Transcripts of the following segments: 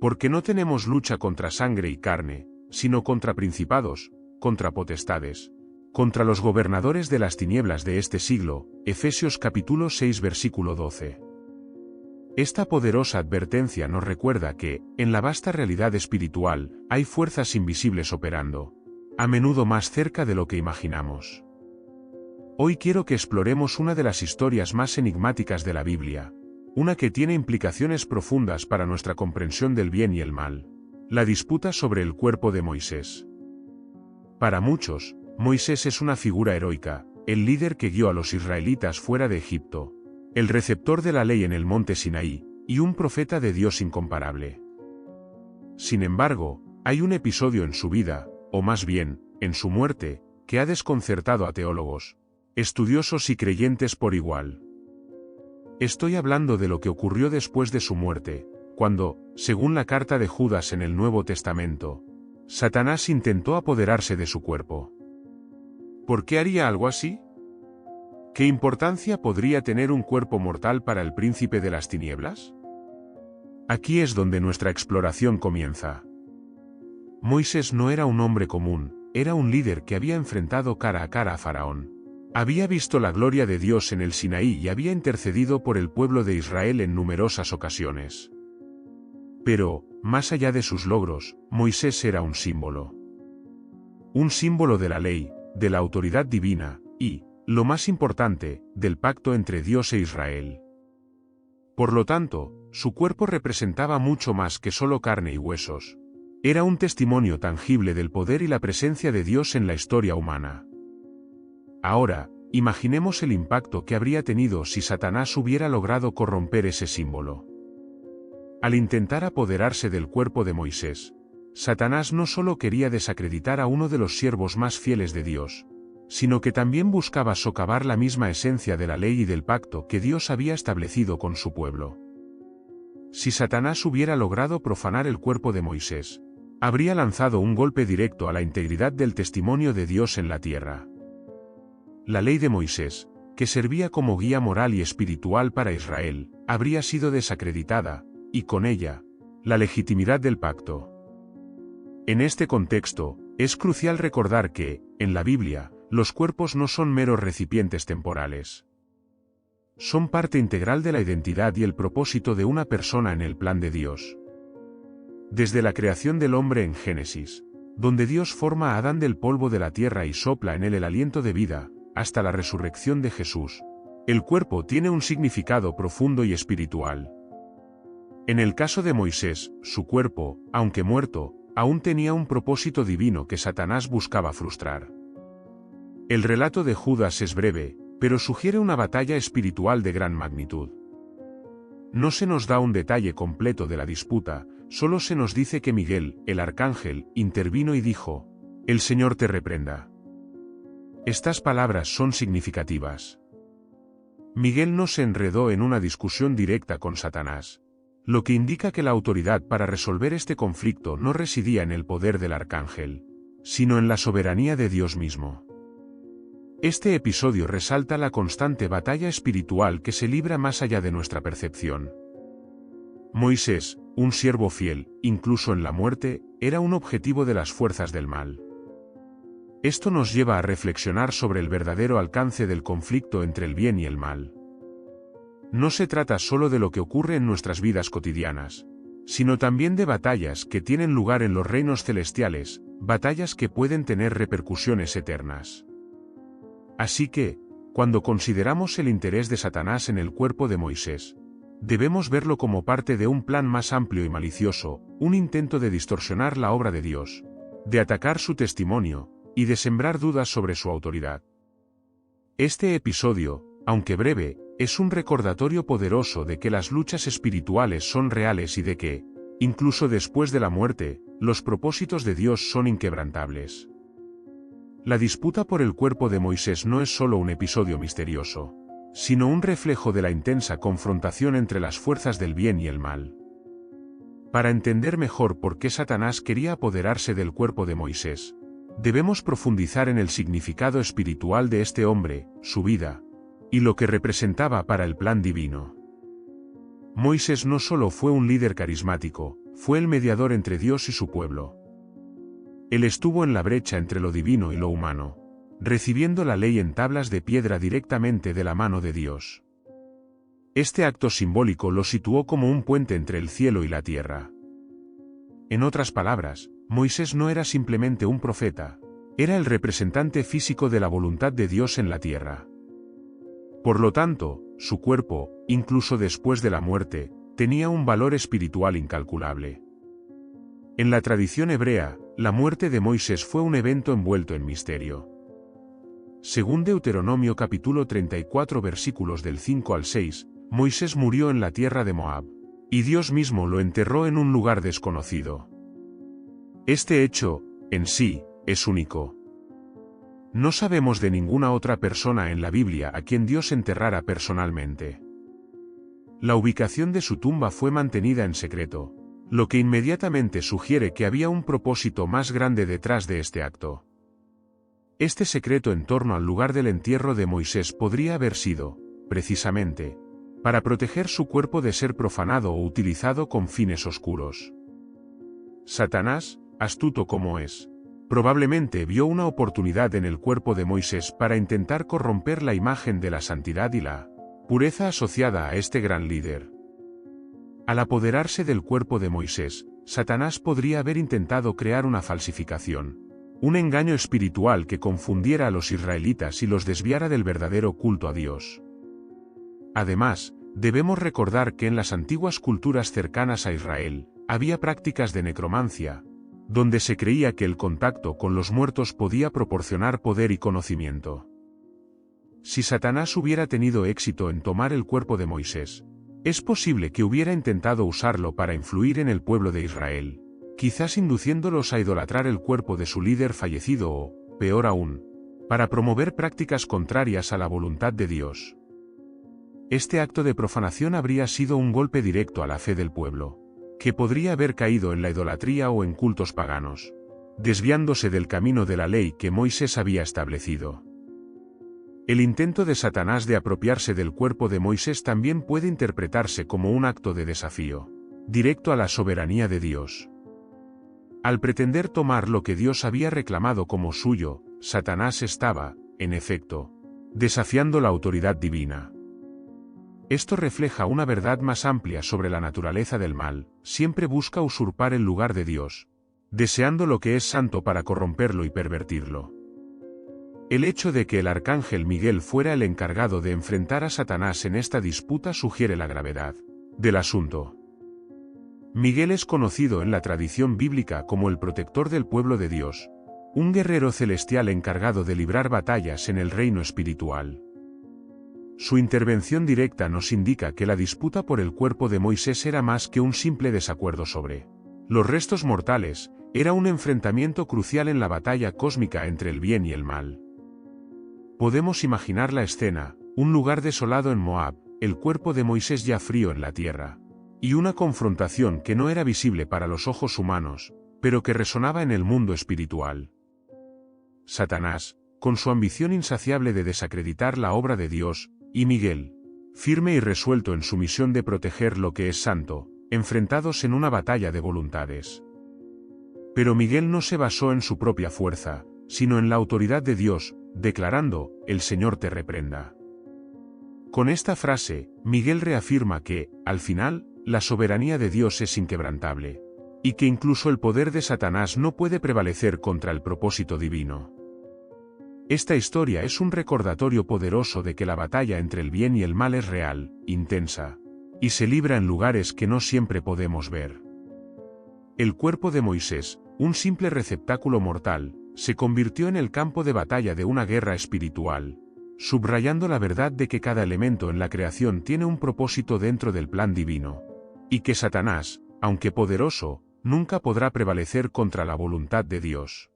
Porque no tenemos lucha contra sangre y carne, sino contra principados, contra potestades, contra los gobernadores de las tinieblas de este siglo. Efesios capítulo 6 versículo 12. Esta poderosa advertencia nos recuerda que, en la vasta realidad espiritual, hay fuerzas invisibles operando, a menudo más cerca de lo que imaginamos. Hoy quiero que exploremos una de las historias más enigmáticas de la Biblia, una que tiene implicaciones profundas para nuestra comprensión del bien y el mal: la disputa sobre el cuerpo de Moisés. Para muchos, Moisés es una figura heroica, el líder que guió a los israelitas fuera de Egipto, el receptor de la ley en el monte Sinaí, y un profeta de Dios incomparable. Sin embargo, hay un episodio en su vida, o más bien, en su muerte, que ha desconcertado a teólogos, estudiosos y creyentes por igual. Estoy hablando de lo que ocurrió después de su muerte, cuando, según la carta de Judas en el Nuevo Testamento, Satanás intentó apoderarse de su cuerpo. ¿Por qué haría algo así? ¿Qué importancia podría tener un cuerpo mortal para el príncipe de las tinieblas? Aquí es donde nuestra exploración comienza. Moisés no era un hombre común, era un líder que había enfrentado cara a cara a Faraón. Había visto la gloria de Dios en el Sinaí y había intercedido por el pueblo de Israel en numerosas ocasiones. Pero, más allá de sus logros, Moisés era un símbolo. Un símbolo de la ley, de la autoridad divina, y, lo más importante, del pacto entre Dios e Israel. Por lo tanto, su cuerpo representaba mucho más que solo carne y huesos. Era un testimonio tangible del poder y la presencia de Dios en la historia humana. Ahora, imaginemos el impacto que habría tenido si Satanás hubiera logrado corromper ese símbolo. Al intentar apoderarse del cuerpo de Moisés, Satanás no solo quería desacreditar a uno de los siervos más fieles de Dios, sino que también buscaba socavar la misma esencia de la ley y del pacto que Dios había establecido con su pueblo. Si Satanás hubiera logrado profanar el cuerpo de Moisés, habría lanzado un golpe directo a la integridad del testimonio de Dios en la tierra. La ley de Moisés, que servía como guía moral y espiritual para Israel, habría sido desacreditada, y con ella, la legitimidad del pacto. En este contexto, es crucial recordar que, en la Biblia, los cuerpos no son meros recipientes temporales. Son parte integral de la identidad y el propósito de una persona en el plan de Dios. Desde la creación del hombre en Génesis, donde Dios forma a Adán del polvo de la tierra y sopla en él el aliento de vida, hasta la resurrección de Jesús, el cuerpo tiene un significado profundo y espiritual. En el caso de Moisés, su cuerpo, aunque muerto, aún tenía un propósito divino que Satanás buscaba frustrar. El relato de Judas es breve, pero sugiere una batalla espiritual de gran magnitud. No se nos da un detalle completo de la disputa, solo se nos dice que Miguel, el arcángel, intervino y dijo: «El Señor te reprenda». Estas palabras son significativas. Miguel no se enredó en una discusión directa con Satanás, lo que indica que la autoridad para resolver este conflicto no residía en el poder del arcángel, sino en la soberanía de Dios mismo. Este episodio resalta la constante batalla espiritual que se libra más allá de nuestra percepción. Moisés, un siervo fiel, incluso en la muerte, era un objetivo de las fuerzas del mal. Esto nos lleva a reflexionar sobre el verdadero alcance del conflicto entre el bien y el mal. No se trata solo de lo que ocurre en nuestras vidas cotidianas, sino también de batallas que tienen lugar en los reinos celestiales, batallas que pueden tener repercusiones eternas. Así que, cuando consideramos el interés de Satanás en el cuerpo de Moisés, debemos verlo como parte de un plan más amplio y malicioso, un intento de distorsionar la obra de Dios, de atacar su testimonio, y de sembrar dudas sobre su autoridad. Este episodio, aunque breve, es un recordatorio poderoso de que las luchas espirituales son reales y de que, incluso después de la muerte, los propósitos de Dios son inquebrantables. La disputa por el cuerpo de Moisés no es solo un episodio misterioso, sino un reflejo de la intensa confrontación entre las fuerzas del bien y el mal. Para entender mejor por qué Satanás quería apoderarse del cuerpo de Moisés, debemos profundizar en el significado espiritual de este hombre, su vida, y lo que representaba para el plan divino. Moisés no solo fue un líder carismático, fue el mediador entre Dios y su pueblo. Él estuvo en la brecha entre lo divino y lo humano, recibiendo la ley en tablas de piedra directamente de la mano de Dios. Este acto simbólico lo situó como un puente entre el cielo y la tierra. En otras palabras, Moisés no era simplemente un profeta, era el representante físico de la voluntad de Dios en la tierra. Por lo tanto, su cuerpo, incluso después de la muerte, tenía un valor espiritual incalculable. En la tradición hebrea, la muerte de Moisés fue un evento envuelto en misterio. Según Deuteronomio capítulo 34 versículos del 5 al 6, Moisés murió en la tierra de Moab, y Dios mismo lo enterró en un lugar desconocido. Este hecho, en sí, es único. No sabemos de ninguna otra persona en la Biblia a quien Dios enterrara personalmente. La ubicación de su tumba fue mantenida en secreto, lo que inmediatamente sugiere que había un propósito más grande detrás de este acto. Este secreto en torno al lugar del entierro de Moisés podría haber sido, precisamente, para proteger su cuerpo de ser profanado o utilizado con fines oscuros. Satanás, astuto como es, probablemente vio una oportunidad en el cuerpo de Moisés para intentar corromper la imagen de la santidad y la pureza asociada a este gran líder. Al apoderarse del cuerpo de Moisés, Satanás podría haber intentado crear una falsificación, un engaño espiritual que confundiera a los israelitas y los desviara del verdadero culto a Dios. Además, debemos recordar que en las antiguas culturas cercanas a Israel, había prácticas de necromancia, donde se creía que el contacto con los muertos podía proporcionar poder y conocimiento. Si Satanás hubiera tenido éxito en tomar el cuerpo de Moisés, es posible que hubiera intentado usarlo para influir en el pueblo de Israel, quizás induciéndolos a idolatrar el cuerpo de su líder fallecido o, peor aún, para promover prácticas contrarias a la voluntad de Dios. Este acto de profanación habría sido un golpe directo a la fe del pueblo, que podría haber caído en la idolatría o en cultos paganos, desviándose del camino de la ley que Moisés había establecido. El intento de Satanás de apropiarse del cuerpo de Moisés también puede interpretarse como un acto de desafío, directo a la soberanía de Dios. Al pretender tomar lo que Dios había reclamado como suyo, Satanás estaba, en efecto, desafiando la autoridad divina. Esto refleja una verdad más amplia sobre la naturaleza del mal, siempre busca usurpar el lugar de Dios, deseando lo que es santo para corromperlo y pervertirlo. El hecho de que el arcángel Miguel fuera el encargado de enfrentar a Satanás en esta disputa sugiere la gravedad del asunto. Miguel es conocido en la tradición bíblica como el protector del pueblo de Dios, un guerrero celestial encargado de librar batallas en el reino espiritual. Su intervención directa nos indica que la disputa por el cuerpo de Moisés era más que un simple desacuerdo sobre los restos mortales, era un enfrentamiento crucial en la batalla cósmica entre el bien y el mal. Podemos imaginar la escena, un lugar desolado en Moab, el cuerpo de Moisés ya frío en la tierra, y una confrontación que no era visible para los ojos humanos, pero que resonaba en el mundo espiritual. Satanás, con su ambición insaciable de desacreditar la obra de Dios, y Miguel, firme y resuelto en su misión de proteger lo que es santo, enfrentados en una batalla de voluntades. Pero Miguel no se basó en su propia fuerza, sino en la autoridad de Dios, declarando, «El Señor te reprenda». Con esta frase, Miguel reafirma que, al final, la soberanía de Dios es inquebrantable, y que incluso el poder de Satanás no puede prevalecer contra el propósito divino. Esta historia es un recordatorio poderoso de que la batalla entre el bien y el mal es real, intensa, y se libra en lugares que no siempre podemos ver. El cuerpo de Moisés, un simple receptáculo mortal, se convirtió en el campo de batalla de una guerra espiritual, subrayando la verdad de que cada elemento en la creación tiene un propósito dentro del plan divino, y que Satanás, aunque poderoso, nunca podrá prevalecer contra la voluntad de Dios.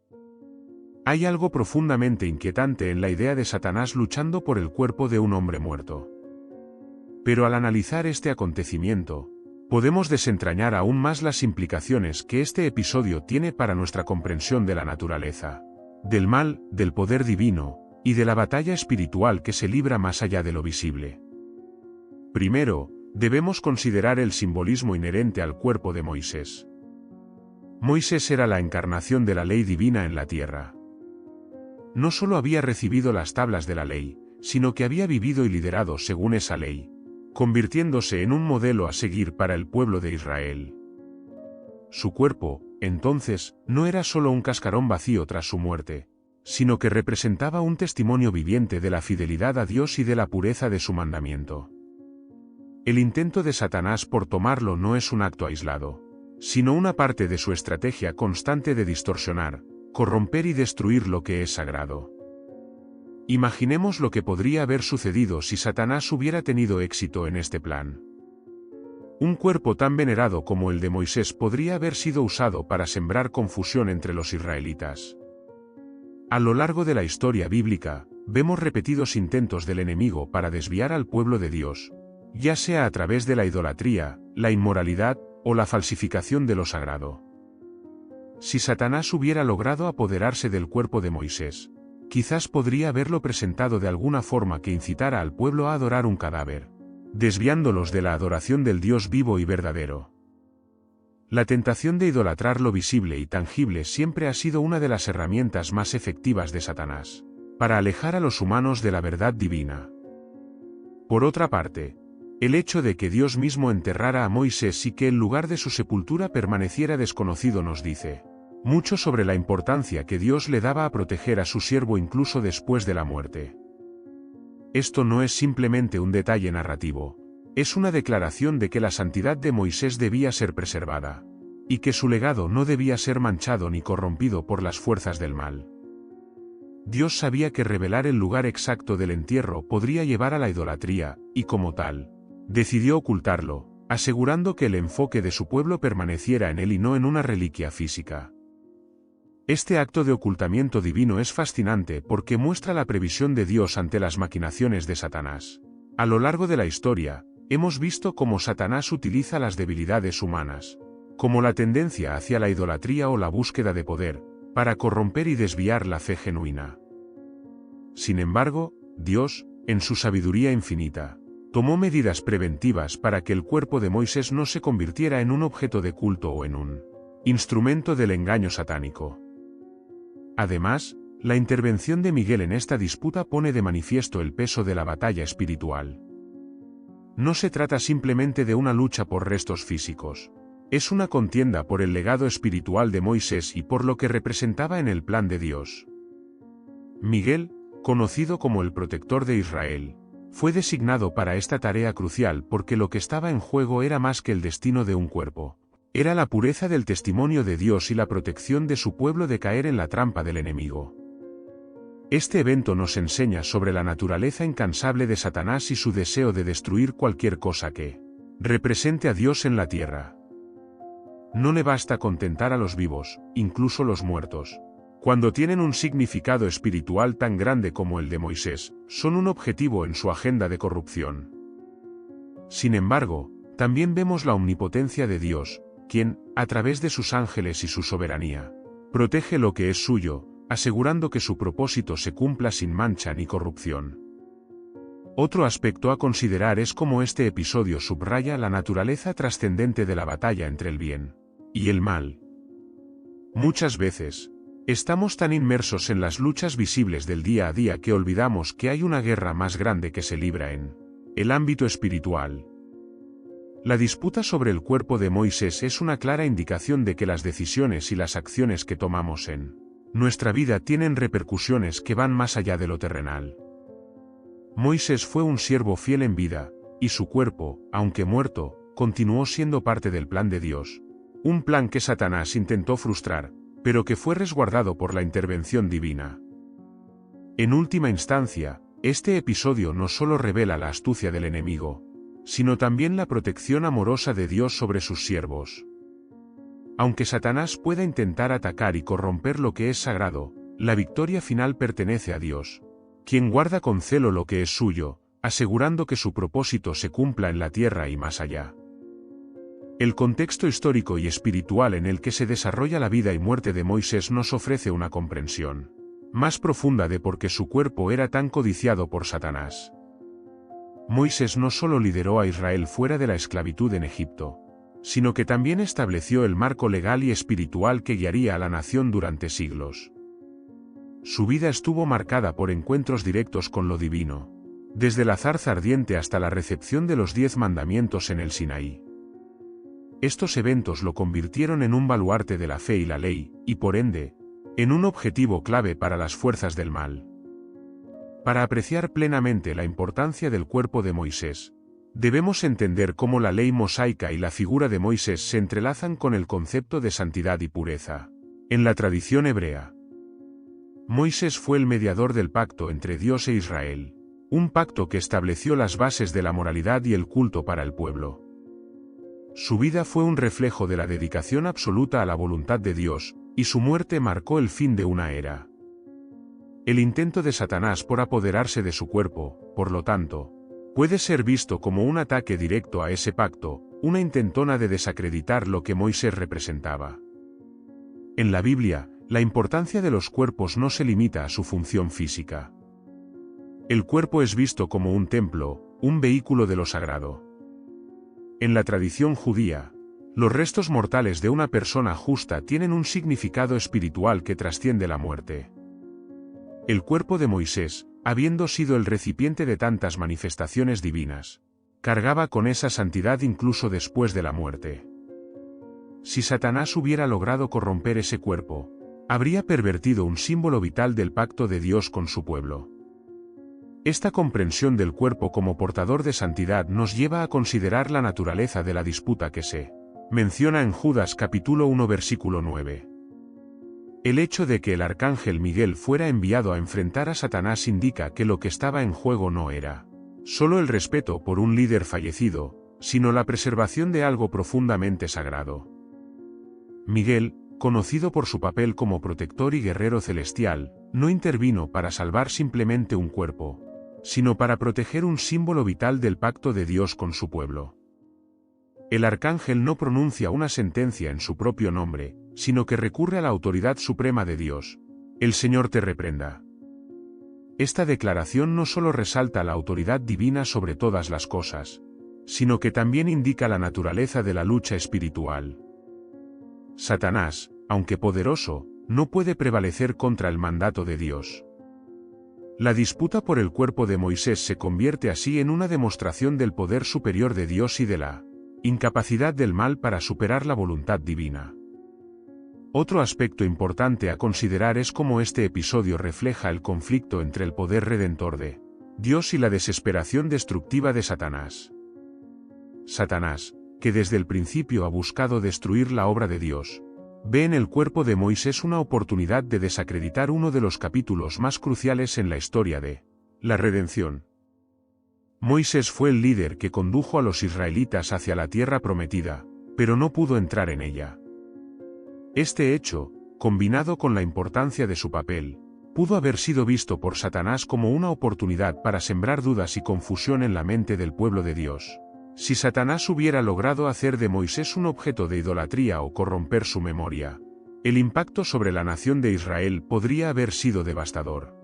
Hay algo profundamente inquietante en la idea de Satanás luchando por el cuerpo de un hombre muerto. Pero al analizar este acontecimiento, podemos desentrañar aún más las implicaciones que este episodio tiene para nuestra comprensión de la naturaleza, del mal, del poder divino, y de la batalla espiritual que se libra más allá de lo visible. Primero, debemos considerar el simbolismo inherente al cuerpo de Moisés. Moisés era la encarnación de la ley divina en la tierra. No solo había recibido las tablas de la ley, sino que había vivido y liderado según esa ley, convirtiéndose en un modelo a seguir para el pueblo de Israel. Su cuerpo, entonces, no era solo un cascarón vacío tras su muerte, sino que representaba un testimonio viviente de la fidelidad a Dios y de la pureza de su mandamiento. El intento de Satanás por tomarlo no es un acto aislado, sino una parte de su estrategia constante de distorsionar, corromper y destruir lo que es sagrado. Imaginemos lo que podría haber sucedido si Satanás hubiera tenido éxito en este plan. Un cuerpo tan venerado como el de Moisés podría haber sido usado para sembrar confusión entre los israelitas. A lo largo de la historia bíblica, vemos repetidos intentos del enemigo para desviar al pueblo de Dios, ya sea a través de la idolatría, la inmoralidad o la falsificación de lo sagrado. Si Satanás hubiera logrado apoderarse del cuerpo de Moisés, quizás podría haberlo presentado de alguna forma que incitara al pueblo a adorar un cadáver, desviándolos de la adoración del Dios vivo y verdadero. La tentación de idolatrar lo visible y tangible siempre ha sido una de las herramientas más efectivas de Satanás, para alejar a los humanos de la verdad divina. Por otra parte, el hecho de que Dios mismo enterrara a Moisés y que el lugar de su sepultura permaneciera desconocido nos dice mucho sobre la importancia que Dios le daba a proteger a su siervo incluso después de la muerte. Esto no es simplemente un detalle narrativo, es una declaración de que la santidad de Moisés debía ser preservada, y que su legado no debía ser manchado ni corrompido por las fuerzas del mal. Dios sabía que revelar el lugar exacto del entierro podría llevar a la idolatría, y como tal, decidió ocultarlo, asegurando que el enfoque de su pueblo permaneciera en él y no en una reliquia física. Este acto de ocultamiento divino es fascinante porque muestra la previsión de Dios ante las maquinaciones de Satanás. A lo largo de la historia, hemos visto cómo Satanás utiliza las debilidades humanas, como la tendencia hacia la idolatría o la búsqueda de poder, para corromper y desviar la fe genuina. Sin embargo, Dios, en su sabiduría infinita, tomó medidas preventivas para que el cuerpo de Moisés no se convirtiera en un objeto de culto o en un instrumento del engaño satánico. Además, la intervención de Miguel en esta disputa pone de manifiesto el peso de la batalla espiritual. No se trata simplemente de una lucha por restos físicos. Es una contienda por el legado espiritual de Moisés y por lo que representaba en el plan de Dios. Miguel, conocido como el protector de Israel, fue designado para esta tarea crucial porque lo que estaba en juego era más que el destino de un cuerpo. Era la pureza del testimonio de Dios y la protección de su pueblo de caer en la trampa del enemigo. Este evento nos enseña sobre la naturaleza incansable de Satanás y su deseo de destruir cualquier cosa que represente a Dios en la tierra. No le basta contentar a los vivos, incluso los muertos. Cuando tienen un significado espiritual tan grande como el de Moisés, son un objetivo en su agenda de corrupción. Sin embargo, también vemos la omnipotencia de Dios, quien, a través de sus ángeles y su soberanía, protege lo que es suyo, asegurando que su propósito se cumpla sin mancha ni corrupción. Otro aspecto a considerar es cómo este episodio subraya la naturaleza trascendente de la batalla entre el bien y el mal. Muchas veces, estamos tan inmersos en las luchas visibles del día a día que olvidamos que hay una guerra más grande que se libra en el ámbito espiritual. La disputa sobre el cuerpo de Moisés es una clara indicación de que las decisiones y las acciones que tomamos en nuestra vida tienen repercusiones que van más allá de lo terrenal. Moisés fue un siervo fiel en vida, y su cuerpo, aunque muerto, continuó siendo parte del plan de Dios. Un plan que Satanás intentó frustrar, pero que fue resguardado por la intervención divina. En última instancia, este episodio no solo revela la astucia del enemigo, sino también la protección amorosa de Dios sobre sus siervos. Aunque Satanás pueda intentar atacar y corromper lo que es sagrado, la victoria final pertenece a Dios, quien guarda con celo lo que es suyo, asegurando que su propósito se cumpla en la tierra y más allá. El contexto histórico y espiritual en el que se desarrolla la vida y muerte de Moisés nos ofrece una comprensión más profunda de por qué su cuerpo era tan codiciado por Satanás. Moisés no solo lideró a Israel fuera de la esclavitud en Egipto, sino que también estableció el marco legal y espiritual que guiaría a la nación durante siglos. Su vida estuvo marcada por encuentros directos con lo divino, desde la zarza ardiente hasta la recepción de los 10 mandamientos en el Sinaí. Estos eventos lo convirtieron en un baluarte de la fe y la ley, y por ende, en un objetivo clave para las fuerzas del mal. Para apreciar plenamente la importancia del cuerpo de Moisés, debemos entender cómo la ley mosaica y la figura de Moisés se entrelazan con el concepto de santidad y pureza. En la tradición hebrea, Moisés fue el mediador del pacto entre Dios e Israel, un pacto que estableció las bases de la moralidad y el culto para el pueblo. Su vida fue un reflejo de la dedicación absoluta a la voluntad de Dios, y su muerte marcó el fin de una era. El intento de Satanás por apoderarse de su cuerpo, por lo tanto, puede ser visto como un ataque directo a ese pacto, una intentona de desacreditar lo que Moisés representaba. En la Biblia, la importancia de los cuerpos no se limita a su función física. El cuerpo es visto como un templo, un vehículo de lo sagrado. En la tradición judía, los restos mortales de una persona justa tienen un significado espiritual que trasciende la muerte. El cuerpo de Moisés, habiendo sido el recipiente de tantas manifestaciones divinas, cargaba con esa santidad incluso después de la muerte. Si Satanás hubiera logrado corromper ese cuerpo, habría pervertido un símbolo vital del pacto de Dios con su pueblo. Esta comprensión del cuerpo como portador de santidad nos lleva a considerar la naturaleza de la disputa que se menciona en Judas capítulo 1 versículo 9. El hecho de que el arcángel Miguel fuera enviado a enfrentar a Satanás indica que lo que estaba en juego no era solo el respeto por un líder fallecido, sino la preservación de algo profundamente sagrado. Miguel, conocido por su papel como protector y guerrero celestial, no intervino para salvar simplemente un cuerpo, sino para proteger un símbolo vital del pacto de Dios con su pueblo. El arcángel no pronuncia una sentencia en su propio nombre, sino que recurre a la autoridad suprema de Dios. El Señor te reprenda. Esta declaración no solo resalta la autoridad divina sobre todas las cosas, sino que también indica la naturaleza de la lucha espiritual. Satanás, aunque poderoso, no puede prevalecer contra el mandato de Dios. La disputa por el cuerpo de Moisés se convierte así en una demostración del poder superior de Dios y de la incapacidad del mal para superar la voluntad divina. Otro aspecto importante a considerar es cómo este episodio refleja el conflicto entre el poder redentor de Dios y la desesperación destructiva de Satanás. Satanás, que desde el principio ha buscado destruir la obra de Dios, ve en el cuerpo de Moisés una oportunidad de desacreditar uno de los capítulos más cruciales en la historia de la redención. Moisés fue el líder que condujo a los israelitas hacia la tierra prometida, pero no pudo entrar en ella. Este hecho, combinado con la importancia de su papel, pudo haber sido visto por Satanás como una oportunidad para sembrar dudas y confusión en la mente del pueblo de Dios. Si Satanás hubiera logrado hacer de Moisés un objeto de idolatría o corromper su memoria, el impacto sobre la nación de Israel podría haber sido devastador.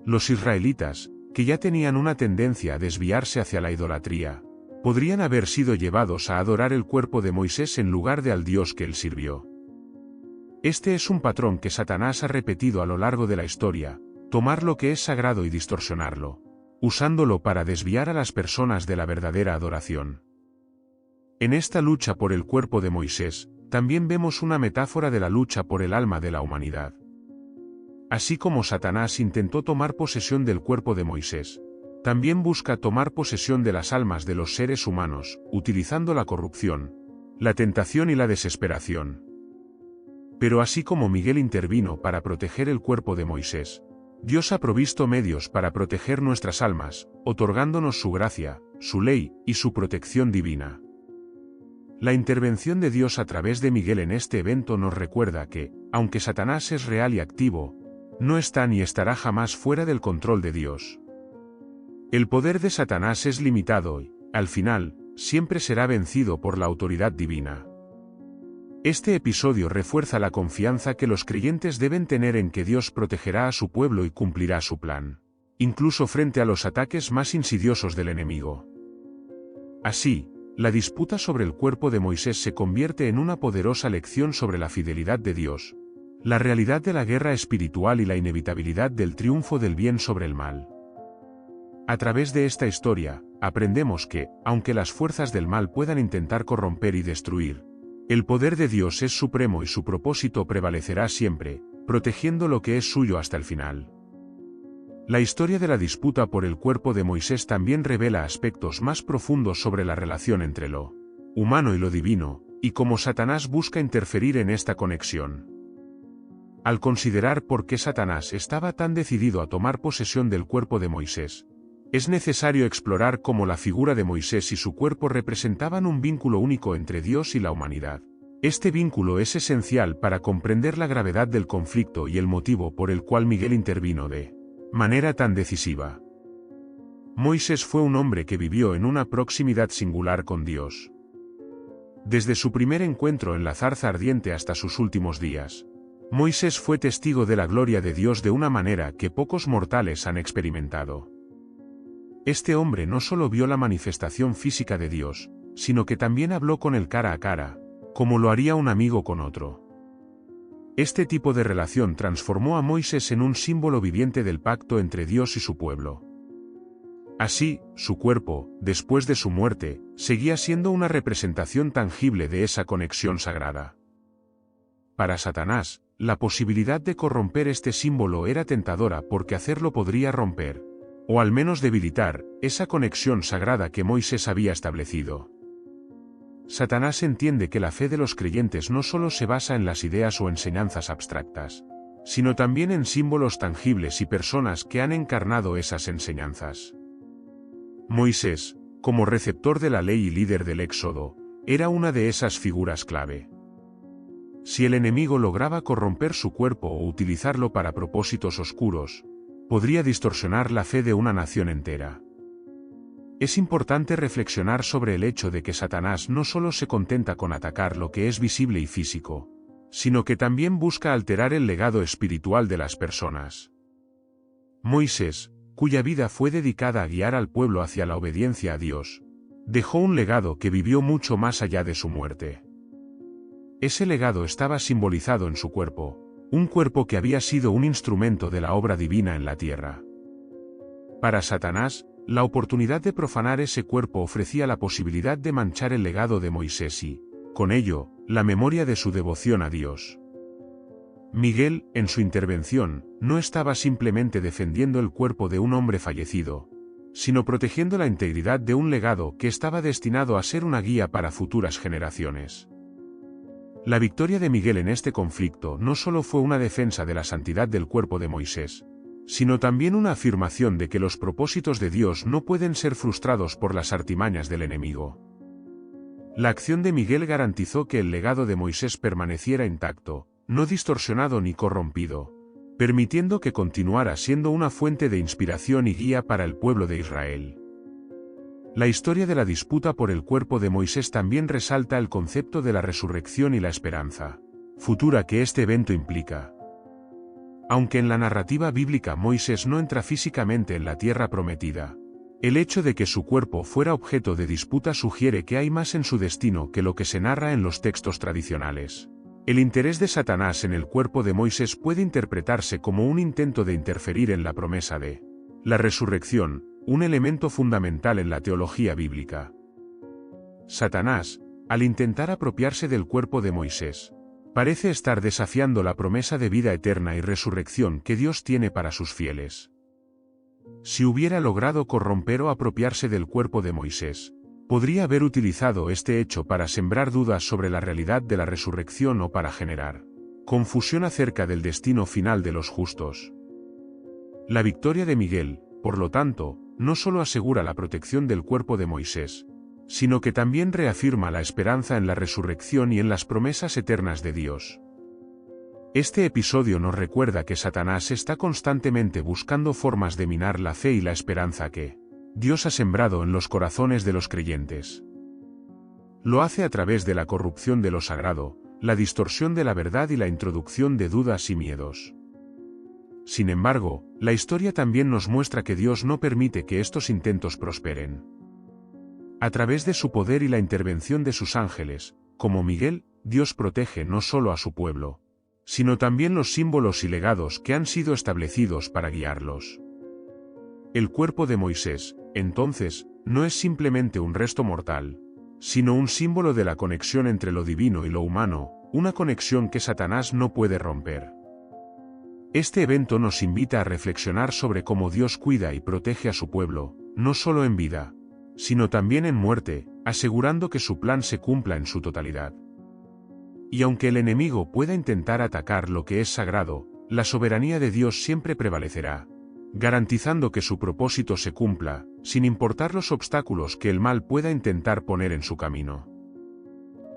Los israelitas, que ya tenían una tendencia a desviarse hacia la idolatría, podrían haber sido llevados a adorar el cuerpo de Moisés en lugar de al Dios que él sirvió. Este es un patrón que Satanás ha repetido a lo largo de la historia: tomar lo que es sagrado y distorsionarlo, usándolo para desviar a las personas de la verdadera adoración. En esta lucha por el cuerpo de Moisés, también vemos una metáfora de la lucha por el alma de la humanidad. Así como Satanás intentó tomar posesión del cuerpo de Moisés, también busca tomar posesión de las almas de los seres humanos, utilizando la corrupción, la tentación y la desesperación. Pero así como Miguel intervino para proteger el cuerpo de Moisés, Dios ha provisto medios para proteger nuestras almas, otorgándonos su gracia, su ley y su protección divina. La intervención de Dios a través de Miguel en este evento nos recuerda que, aunque Satanás es real y activo, no está ni estará jamás fuera del control de Dios. El poder de Satanás es limitado y, al final, siempre será vencido por la autoridad divina. Este episodio refuerza la confianza que los creyentes deben tener en que Dios protegerá a su pueblo y cumplirá su plan, incluso frente a los ataques más insidiosos del enemigo. Así, La disputa sobre el cuerpo de Moisés se convierte en una poderosa lección sobre la fidelidad de Dios, la realidad de la guerra espiritual y la inevitabilidad del triunfo del bien sobre el mal. A través de esta historia, aprendemos que, aunque las fuerzas del mal puedan intentar corromper y destruir, el poder de Dios es supremo y su propósito prevalecerá siempre, protegiendo lo que es suyo hasta el final. La historia de la disputa por el cuerpo de Moisés también revela aspectos más profundos sobre la relación entre lo humano y lo divino, y cómo Satanás busca interferir en esta conexión. Al considerar por qué Satanás estaba tan decidido a tomar posesión del cuerpo de Moisés, es necesario explorar cómo la figura de Moisés y su cuerpo representaban un vínculo único entre Dios y la humanidad. Este vínculo es esencial para comprender la gravedad del conflicto y el motivo por el cual Miguel intervino de manera tan decisiva. Moisés fue un hombre que vivió en una proximidad singular con Dios. Desde su primer encuentro en la zarza ardiente hasta sus últimos días, Moisés fue testigo de la gloria de Dios de una manera que pocos mortales han experimentado. Este hombre no solo vio la manifestación física de Dios, sino que también habló con él cara a cara, como lo haría un amigo con otro. Este tipo de relación transformó a Moisés en un símbolo viviente del pacto entre Dios y su pueblo. Así, su cuerpo, después de su muerte, seguía siendo una representación tangible de esa conexión sagrada. Para Satanás, la posibilidad de corromper este símbolo era tentadora porque hacerlo podría romper, o al menos debilitar, esa conexión sagrada que Moisés había establecido. Satanás entiende que la fe de los creyentes no solo se basa en las ideas o enseñanzas abstractas, sino también en símbolos tangibles y personas que han encarnado esas enseñanzas. Moisés, como receptor de la ley y líder del Éxodo, era una de esas figuras clave. Si el enemigo lograba corromper su cuerpo o utilizarlo para propósitos oscuros, podría distorsionar la fe de una nación entera. Es importante reflexionar sobre el hecho de que Satanás no solo se contenta con atacar lo que es visible y físico, sino que también busca alterar el legado espiritual de las personas. Moisés, cuya vida fue dedicada a guiar al pueblo hacia la obediencia a Dios, dejó un legado que vivió mucho más allá de su muerte. Ese legado estaba simbolizado en su cuerpo, un cuerpo que había sido un instrumento de la obra divina en la tierra. Para Satanás, la oportunidad de profanar ese cuerpo ofrecía la posibilidad de manchar el legado de Moisés y, con ello, la memoria de su devoción a Dios. Miguel, en su intervención, no estaba simplemente defendiendo el cuerpo de un hombre fallecido, sino protegiendo la integridad de un legado que estaba destinado a ser una guía para futuras generaciones. La victoria de Miguel en este conflicto no solo fue una defensa de la santidad del cuerpo de Moisés, sino también una afirmación de que los propósitos de Dios no pueden ser frustrados por las artimañas del enemigo. La acción de Miguel garantizó que el legado de Moisés permaneciera intacto, no distorsionado ni corrompido, permitiendo que continuara siendo una fuente de inspiración y guía para el pueblo de Israel. La historia de la disputa por el cuerpo de Moisés también resalta el concepto de la resurrección y la esperanza futura que este evento implica. Aunque en la narrativa bíblica Moisés no entra físicamente en la tierra prometida, el hecho de que su cuerpo fuera objeto de disputa sugiere que hay más en su destino que lo que se narra en los textos tradicionales. El interés de Satanás en el cuerpo de Moisés puede interpretarse como un intento de interferir en la promesa de la resurrección, un elemento fundamental en la teología bíblica. Satanás, al intentar apropiarse del cuerpo de Moisés, parece estar desafiando la promesa de vida eterna y resurrección que Dios tiene para sus fieles. Si hubiera logrado corromper o apropiarse del cuerpo de Moisés, podría haber utilizado este hecho para sembrar dudas sobre la realidad de la resurrección o para generar confusión acerca del destino final de los justos. La victoria de Miguel, por lo tanto, no solo asegura la protección del cuerpo de Moisés, sino que también reafirma la esperanza en la resurrección y en las promesas eternas de Dios. Este episodio nos recuerda que Satanás está constantemente buscando formas de minar la fe y la esperanza que Dios ha sembrado en los corazones de los creyentes. Lo hace a través de la corrupción de lo sagrado, la distorsión de la verdad y la introducción de dudas y miedos. Sin embargo, la historia también nos muestra que Dios no permite que estos intentos prosperen. A través de su poder y la intervención de sus ángeles, como Miguel, Dios protege no solo a su pueblo, sino también los símbolos y legados que han sido establecidos para guiarlos. El cuerpo de Moisés, entonces, no es simplemente un resto mortal, sino un símbolo de la conexión entre lo divino y lo humano, una conexión que Satanás no puede romper. Este evento nos invita a reflexionar sobre cómo Dios cuida y protege a su pueblo, no solo en vida, sino también en muerte, asegurando que su plan se cumpla en su totalidad. Y aunque el enemigo pueda intentar atacar lo que es sagrado, la soberanía de Dios siempre prevalecerá, garantizando que su propósito se cumpla, sin importar los obstáculos que el mal pueda intentar poner en su camino.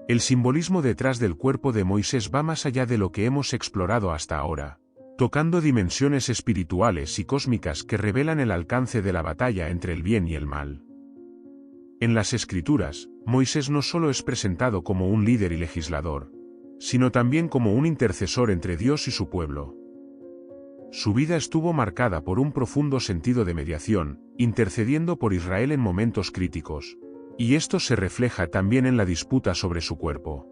El simbolismo detrás del cuerpo de Moisés va más allá de lo que hemos explorado hasta ahora, tocando dimensiones espirituales y cósmicas que revelan el alcance de la batalla entre el bien y el mal. En las Escrituras, Moisés no solo es presentado como un líder y legislador, sino también como un intercesor entre Dios y su pueblo. Su vida estuvo marcada por un profundo sentido de mediación, intercediendo por Israel en momentos críticos, y esto se refleja también en la disputa sobre su cuerpo.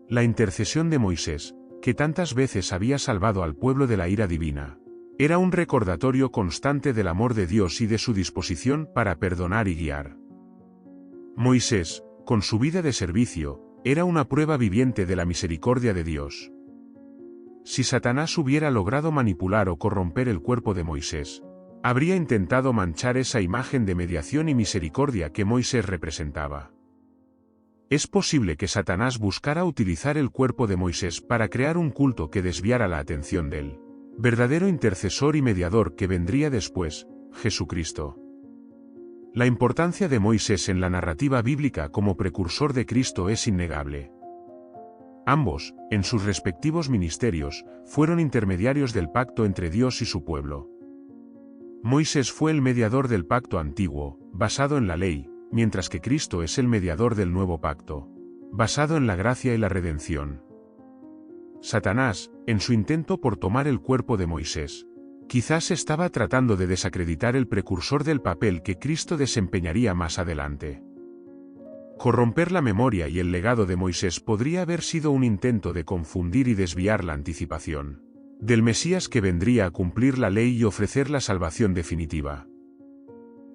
La intercesión de Moisés, que tantas veces había salvado al pueblo de la ira divina, era un recordatorio constante del amor de Dios y de su disposición para perdonar y guiar. Moisés, con su vida de servicio, era una prueba viviente de la misericordia de Dios. Si Satanás hubiera logrado manipular o corromper el cuerpo de Moisés, habría intentado manchar esa imagen de mediación y misericordia que Moisés representaba. Es posible que Satanás buscara utilizar el cuerpo de Moisés para crear un culto que desviara la atención del verdadero intercesor y mediador que vendría después, Jesucristo. La importancia de Moisés en la narrativa bíblica como precursor de Cristo es innegable. Ambos, en sus respectivos ministerios, fueron intermediarios del pacto entre Dios y su pueblo. Moisés fue el mediador del pacto antiguo, basado en la ley, mientras que Cristo es el mediador del nuevo pacto, basado en la gracia y la redención. Satanás, en su intento por tomar el cuerpo de Moisés, quizás estaba tratando de desacreditar el precursor del papel que Cristo desempeñaría más adelante. Corromper la memoria y el legado de Moisés podría haber sido un intento de confundir y desviar la anticipación del Mesías que vendría a cumplir la ley y ofrecer la salvación definitiva.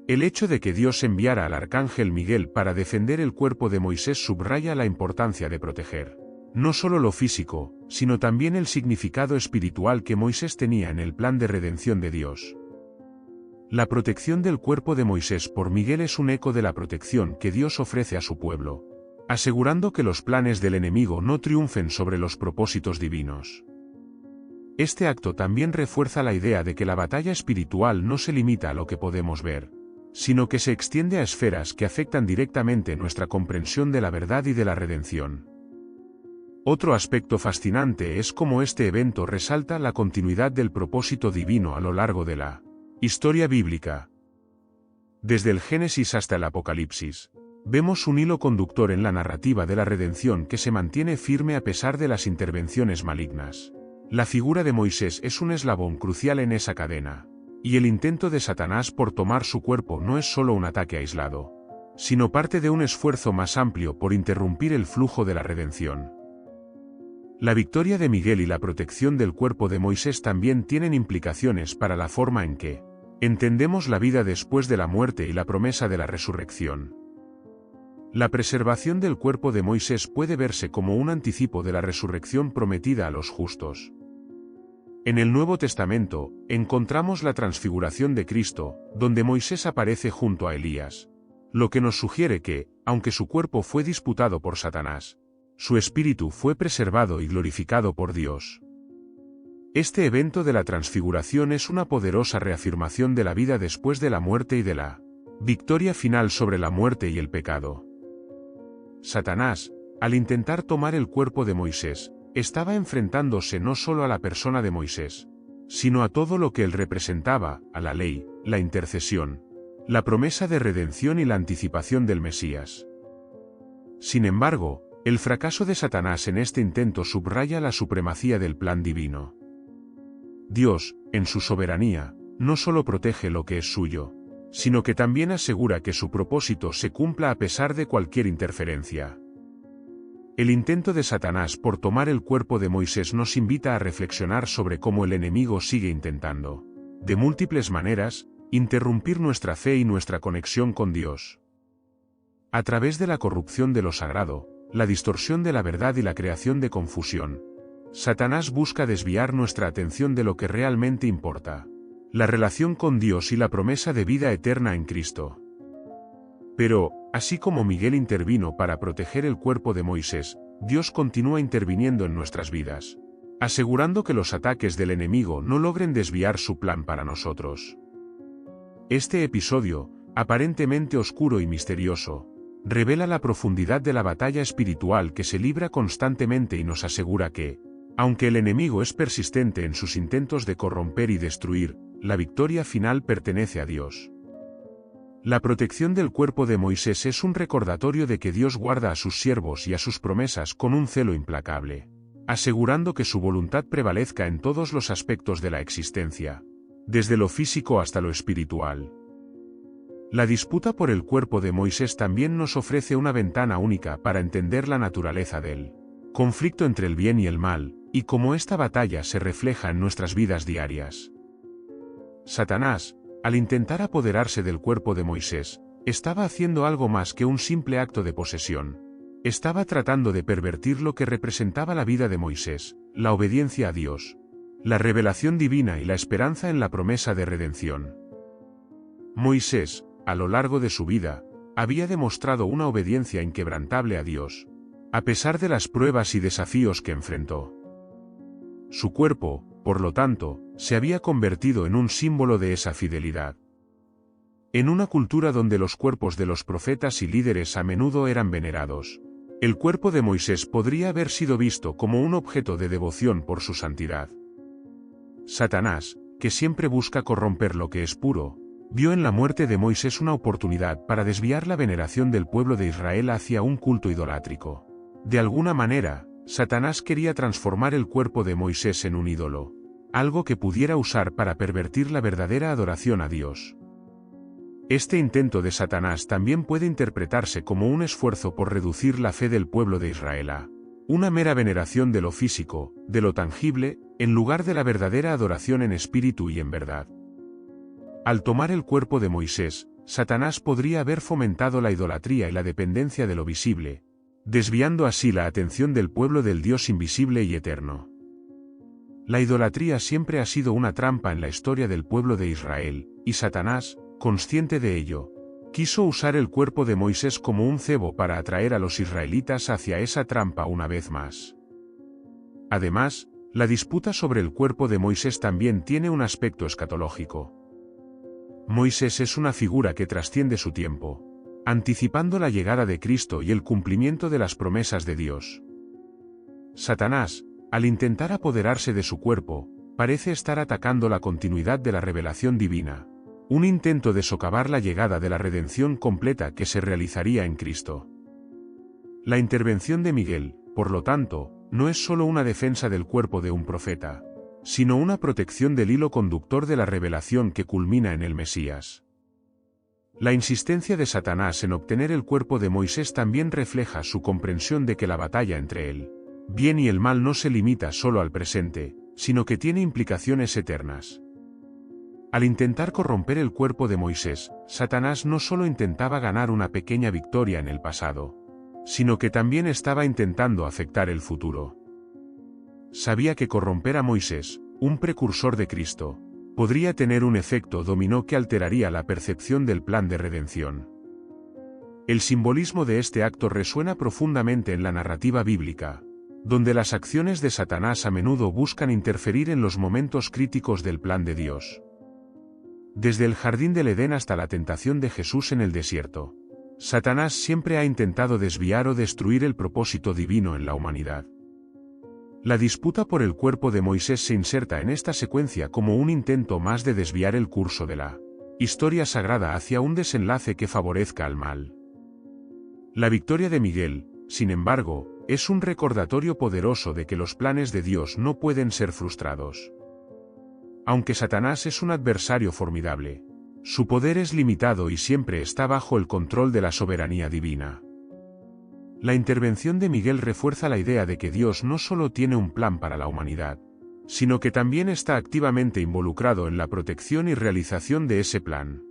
El hecho de que Dios enviara al arcángel Miguel para defender el cuerpo de Moisés subraya la importancia de proteger no solo lo físico, sino también el significado espiritual que Moisés tenía en el plan de redención de Dios. La protección del cuerpo de Moisés por Miguel es un eco de la protección que Dios ofrece a su pueblo, asegurando que los planes del enemigo no triunfen sobre los propósitos divinos. Este acto también refuerza la idea de que la batalla espiritual no se limita a lo que podemos ver, sino que se extiende a esferas que afectan directamente nuestra comprensión de la verdad y de la redención. Otro aspecto fascinante es cómo este evento resalta la continuidad del propósito divino a lo largo de la historia bíblica. Desde el Génesis hasta el Apocalipsis, vemos un hilo conductor en la narrativa de la redención que se mantiene firme a pesar de las intervenciones malignas. La figura de Moisés es un eslabón crucial en esa cadena, y el intento de Satanás por tomar su cuerpo no es solo un ataque aislado, sino parte de un esfuerzo más amplio por interrumpir el flujo de la redención. La victoria de Miguel y la protección del cuerpo de Moisés también tienen implicaciones para la forma en que entendemos la vida después de la muerte y la promesa de la resurrección. La preservación del cuerpo de Moisés puede verse como un anticipo de la resurrección prometida a los justos. En el Nuevo Testamento, encontramos la transfiguración de Cristo, donde Moisés aparece junto a Elías, lo que nos sugiere que, aunque su cuerpo fue disputado por Satanás, su espíritu fue preservado y glorificado por Dios. Este evento de la transfiguración es una poderosa reafirmación de la vida después de la muerte y de la victoria final sobre la muerte y el pecado. Satanás, al intentar tomar el cuerpo de Moisés, estaba enfrentándose no solo a la persona de Moisés, sino a todo lo que él representaba, a la ley, la intercesión, la promesa de redención y la anticipación del Mesías. Sin embargo, el fracaso de Satanás en este intento subraya la supremacía del plan divino. Dios, en su soberanía, no solo protege lo que es suyo, sino que también asegura que su propósito se cumpla a pesar de cualquier interferencia. El intento de Satanás por tomar el cuerpo de Moisés nos invita a reflexionar sobre cómo el enemigo sigue intentando, de múltiples maneras, interrumpir nuestra fe y nuestra conexión con Dios. A través de la corrupción de lo sagrado, la distorsión de la verdad y la creación de confusión, Satanás busca desviar nuestra atención de lo que realmente importa: la relación con Dios y la promesa de vida eterna en Cristo. Pero, así como Miguel intervino para proteger el cuerpo de Moisés, Dios continúa interviniendo en nuestras vidas, asegurando que los ataques del enemigo no logren desviar su plan para nosotros. Este episodio, aparentemente oscuro y misterioso, revela la profundidad de la batalla espiritual que se libra constantemente y nos asegura que, aunque el enemigo es persistente en sus intentos de corromper y destruir, la victoria final pertenece a Dios. La protección del cuerpo de Moisés es un recordatorio de que Dios guarda a sus siervos y a sus promesas con un celo implacable, asegurando que su voluntad prevalezca en todos los aspectos de la existencia, desde lo físico hasta lo espiritual. La disputa por el cuerpo de Moisés también nos ofrece una ventana única para entender la naturaleza del conflicto entre el bien y el mal, y cómo esta batalla se refleja en nuestras vidas diarias. Satanás, al intentar apoderarse del cuerpo de Moisés, estaba haciendo algo más que un simple acto de posesión. Estaba tratando de pervertir lo que representaba la vida de Moisés, la obediencia a Dios, la revelación divina y la esperanza en la promesa de redención. Moisés, a lo largo de su vida, había demostrado una obediencia inquebrantable a Dios, a pesar de las pruebas y desafíos que enfrentó. Su cuerpo, por lo tanto, se había convertido en un símbolo de esa fidelidad. En una cultura donde los cuerpos de los profetas y líderes a menudo eran venerados, el cuerpo de Moisés podría haber sido visto como un objeto de devoción por su santidad. Satanás, que siempre busca corromper lo que es puro, vio en la muerte de Moisés una oportunidad para desviar la veneración del pueblo de Israel hacia un culto idolátrico. De alguna manera, Satanás quería transformar el cuerpo de Moisés en un ídolo, algo que pudiera usar para pervertir la verdadera adoración a Dios. Este intento de Satanás también puede interpretarse como un esfuerzo por reducir la fe del pueblo de Israel a una mera veneración de lo físico, de lo tangible, en lugar de la verdadera adoración en espíritu y en verdad. Al tomar el cuerpo de Moisés, Satanás podría haber fomentado la idolatría y la dependencia de lo visible, desviando así la atención del pueblo del Dios invisible y eterno. La idolatría siempre ha sido una trampa en la historia del pueblo de Israel, y Satanás, consciente de ello, quiso usar el cuerpo de Moisés como un cebo para atraer a los israelitas hacia esa trampa una vez más. Además, la disputa sobre el cuerpo de Moisés también tiene un aspecto escatológico. Moisés es una figura que trasciende su tiempo, anticipando la llegada de Cristo y el cumplimiento de las promesas de Dios. Satanás, al intentar apoderarse de su cuerpo, parece estar atacando la continuidad de la revelación divina, un intento de socavar la llegada de la redención completa que se realizaría en Cristo. La intervención de Miguel, por lo tanto, no es solo una defensa del cuerpo de un profeta, sino una protección del hilo conductor de la revelación que culmina en el Mesías. La insistencia de Satanás en obtener el cuerpo de Moisés también refleja su comprensión de que la batalla entre el bien y el mal no se limita solo al presente, sino que tiene implicaciones eternas. Al intentar corromper el cuerpo de Moisés, Satanás no solo intentaba ganar una pequeña victoria en el pasado, sino que también estaba intentando afectar el futuro. Sabía que corromper a Moisés, un precursor de Cristo, podría tener un efecto dominó que alteraría la percepción del plan de redención. El simbolismo de este acto resuena profundamente en la narrativa bíblica, donde las acciones de Satanás a menudo buscan interferir en los momentos críticos del plan de Dios. Desde el jardín del Edén hasta la tentación de Jesús en el desierto, Satanás siempre ha intentado desviar o destruir el propósito divino en la humanidad. La disputa por el cuerpo de Moisés se inserta en esta secuencia como un intento más de desviar el curso de la historia sagrada hacia un desenlace que favorezca al mal. La victoria de Miguel, sin embargo, es un recordatorio poderoso de que los planes de Dios no pueden ser frustrados. Aunque Satanás es un adversario formidable, Su poder es limitado y siempre está bajo el control de la soberanía divina. La intervención de Miguel refuerza la idea de que Dios no solo tiene un plan para la humanidad, sino que también está activamente involucrado en la protección y realización de ese plan.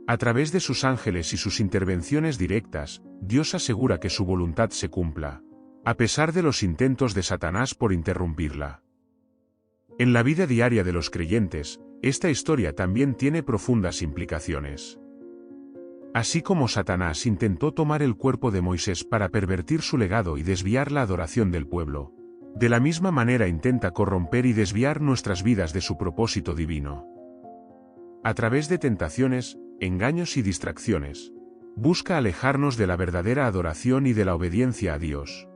A través de sus ángeles y sus intervenciones directas, Dios asegura que su voluntad se cumpla, a pesar de los intentos de Satanás por interrumpirla. En la vida diaria de los creyentes, esta historia también tiene profundas implicaciones. Así como Satanás intentó tomar el cuerpo de Moisés para pervertir su legado y desviar la adoración del pueblo, de la misma manera intenta corromper y desviar nuestras vidas de su propósito divino. A través de tentaciones, engaños y distracciones, busca alejarnos de la verdadera adoración y de la obediencia a Dios.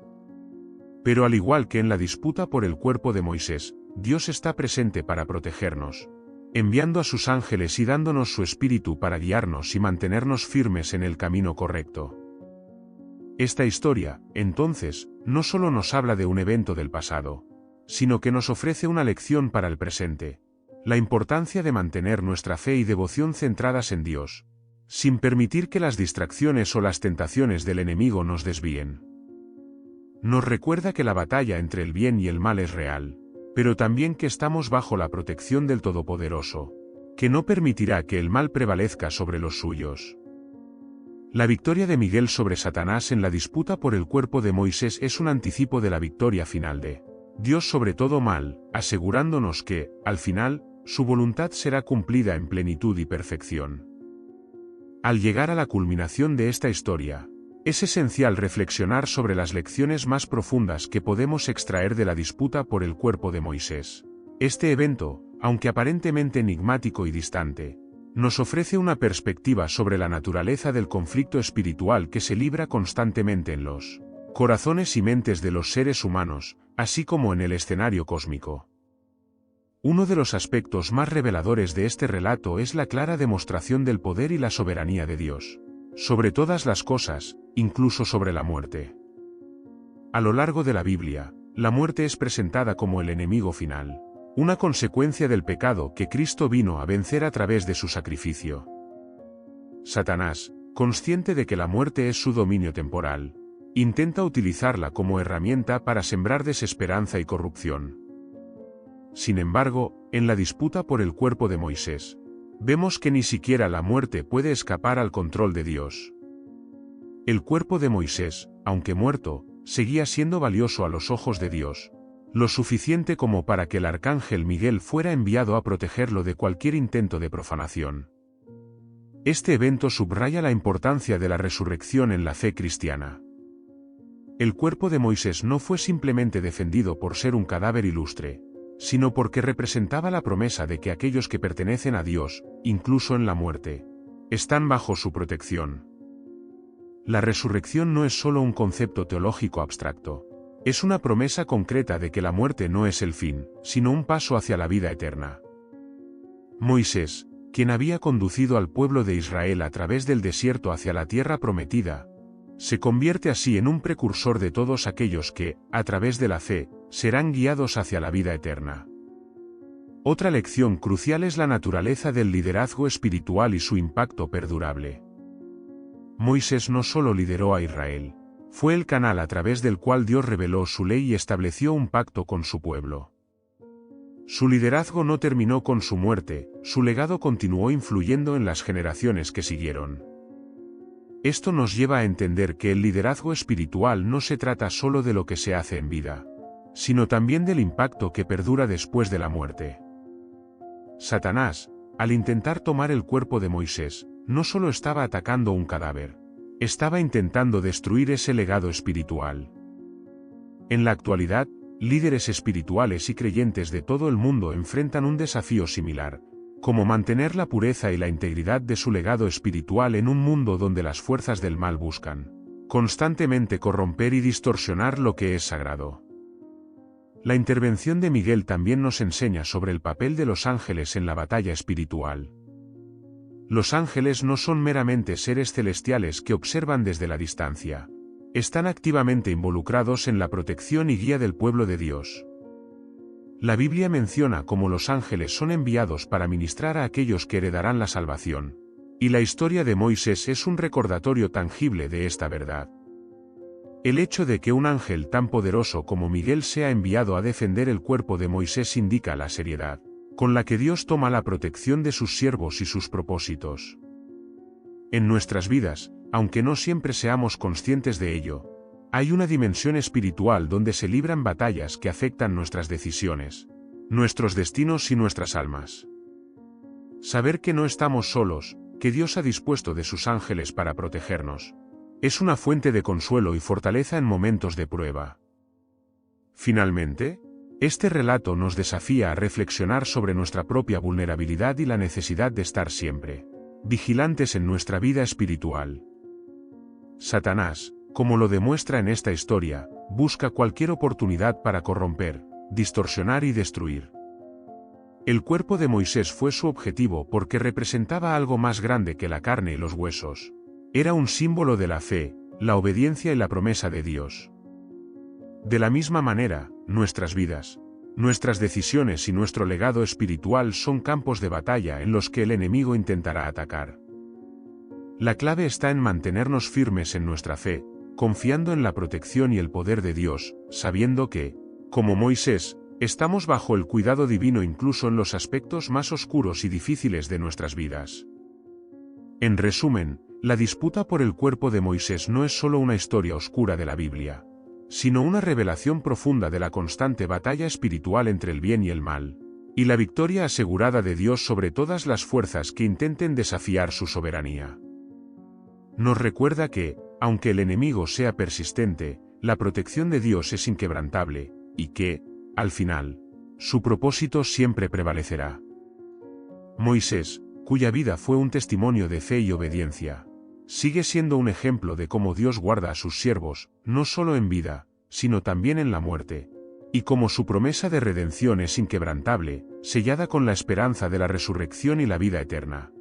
Pero al igual que en la disputa por el cuerpo de Moisés, Dios está presente para protegernos, enviando a sus ángeles y dándonos su espíritu para guiarnos y mantenernos firmes en el camino correcto. Esta historia, entonces, no solo nos habla de un evento del pasado, sino que nos ofrece una lección para el presente: la importancia de mantener nuestra fe y devoción centradas en Dios, sin permitir que las distracciones o las tentaciones del enemigo nos desvíen. Nos recuerda que la batalla entre el bien y el mal es real, pero también que estamos bajo la protección del Todopoderoso, que no permitirá que el mal prevalezca sobre los suyos. La victoria de Miguel sobre Satanás en la disputa por el cuerpo de Moisés es un anticipo de la victoria final de Dios sobre todo mal, asegurándonos que, al final, su voluntad será cumplida en plenitud y perfección. Al llegar a la culminación de esta historia, es esencial reflexionar sobre las lecciones más profundas que podemos extraer de la disputa por el cuerpo de Moisés. Este evento, aunque aparentemente enigmático y distante, nos ofrece una perspectiva sobre la naturaleza del conflicto espiritual que se libra constantemente en los corazones y mentes de los seres humanos, así como en el escenario cósmico. Uno de los aspectos más reveladores de este relato es la clara demostración del poder y la soberanía de Dios sobre todas las cosas, incluso sobre la muerte. A lo largo de la Biblia, la muerte es presentada como el enemigo final, una consecuencia del pecado que Cristo vino a vencer a través de su sacrificio. Satanás, consciente de que la muerte es su dominio temporal, intenta utilizarla como herramienta para sembrar desesperanza y corrupción. Sin embargo, en la disputa por el cuerpo de Moisés, vemos que ni siquiera la muerte puede escapar al control de Dios. El cuerpo de Moisés, aunque muerto, seguía siendo valioso a los ojos de Dios, lo suficiente como para que el arcángel Miguel fuera enviado a protegerlo de cualquier intento de profanación. Este evento subraya la importancia de la resurrección en la fe cristiana. El cuerpo de Moisés no fue simplemente defendido por ser un cadáver ilustre, sino porque representaba la promesa de que aquellos que pertenecen a Dios, incluso en la muerte, están bajo su protección. La resurrección no es solo un concepto teológico abstracto, es una promesa concreta de que la muerte no es el fin, sino un paso hacia la vida eterna. Moisés, quien había conducido al pueblo de Israel a través del desierto hacia la tierra prometida, se convierte así en un precursor de todos aquellos que, a través de la fe, serán guiados hacia la vida eterna. Otra lección crucial es la naturaleza del liderazgo espiritual y su impacto perdurable. Moisés no solo lideró a Israel, fue el canal a través del cual Dios reveló su ley y estableció un pacto con su pueblo. Su liderazgo no terminó con su muerte, su legado continuó influyendo en las generaciones que siguieron. Esto nos lleva a entender que el liderazgo espiritual no se trata solo de lo que se hace en vida, sino también del impacto que perdura después de la muerte. Satanás, al intentar tomar el cuerpo de Moisés, no solo estaba atacando un cadáver, estaba intentando destruir ese legado espiritual. En la actualidad, líderes espirituales y creyentes de todo el mundo enfrentan un desafío similar, como mantener la pureza y la integridad de su legado espiritual en un mundo donde las fuerzas del mal buscan constantemente corromper y distorsionar lo que es sagrado. La intervención de Miguel también nos enseña sobre el papel de los ángeles en la batalla espiritual. Los ángeles no son meramente seres celestiales que observan desde la distancia. Están activamente involucrados en la protección y guía del pueblo de Dios. La Biblia menciona cómo los ángeles son enviados para ministrar a aquellos que heredarán la salvación. Y la historia de Moisés es un recordatorio tangible de esta verdad. El hecho de que un ángel tan poderoso como Miguel sea enviado a defender el cuerpo de Moisés indica la seriedad con la que Dios toma la protección de sus siervos y sus propósitos. En nuestras vidas, aunque no siempre seamos conscientes de ello, hay una dimensión espiritual donde se libran batallas que afectan nuestras decisiones, nuestros destinos y nuestras almas. Saber que no estamos solos, que Dios ha dispuesto de sus ángeles para protegernos, es una fuente de consuelo y fortaleza en momentos de prueba. Finalmente, este relato nos desafía a reflexionar sobre nuestra propia vulnerabilidad y la necesidad de estar siempre vigilantes en nuestra vida espiritual. Satanás, como lo demuestra en esta historia, busca cualquier oportunidad para corromper, distorsionar y destruir. El cuerpo de Moisés fue su objetivo porque representaba algo más grande que la carne y los huesos. Era un símbolo de la fe, la obediencia y la promesa de Dios. De la misma manera, nuestras vidas, nuestras decisiones y nuestro legado espiritual son campos de batalla en los que el enemigo intentará atacar. La clave está en mantenernos firmes en nuestra fe, confiando en la protección y el poder de Dios, sabiendo que, como Moisés, estamos bajo el cuidado divino incluso en los aspectos más oscuros y difíciles de nuestras vidas. En resumen, la disputa por el cuerpo de Moisés no es solo una historia oscura de la Biblia, sino una revelación profunda de la constante batalla espiritual entre el bien y el mal, y la victoria asegurada de Dios sobre todas las fuerzas que intenten desafiar su soberanía. Nos recuerda que, aunque el enemigo sea persistente, la protección de Dios es inquebrantable, y que, al final, su propósito siempre prevalecerá. Moisés, cuya vida fue un testimonio de fe y obediencia, sigue siendo un ejemplo de cómo Dios guarda a sus siervos, no solo en vida, sino también en la muerte, y cómo su promesa de redención es inquebrantable, sellada con la esperanza de la resurrección y la vida eterna.